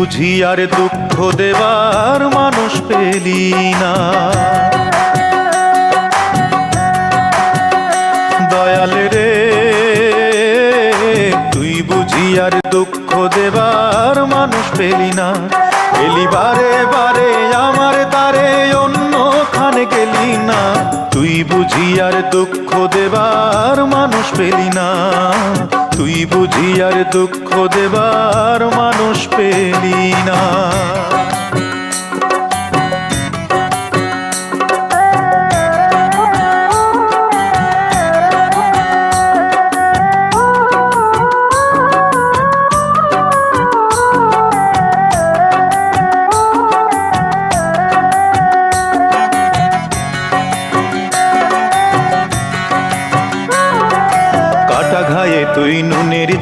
বুঝি আর দুঃখ দেবার মানুষ পেলি না। দয়াল রে তুই বুঝি আর দুঃখ দেবার মানুষ পেলি না। এলি বারে বারে আমার তারে অন্যখানে গেলি না। তুই বুঝি আর দুঃখ দেবার মানুষ পেলি না। তুই বুঝি আর দুঃখ দেবার মানুষ পেলি না।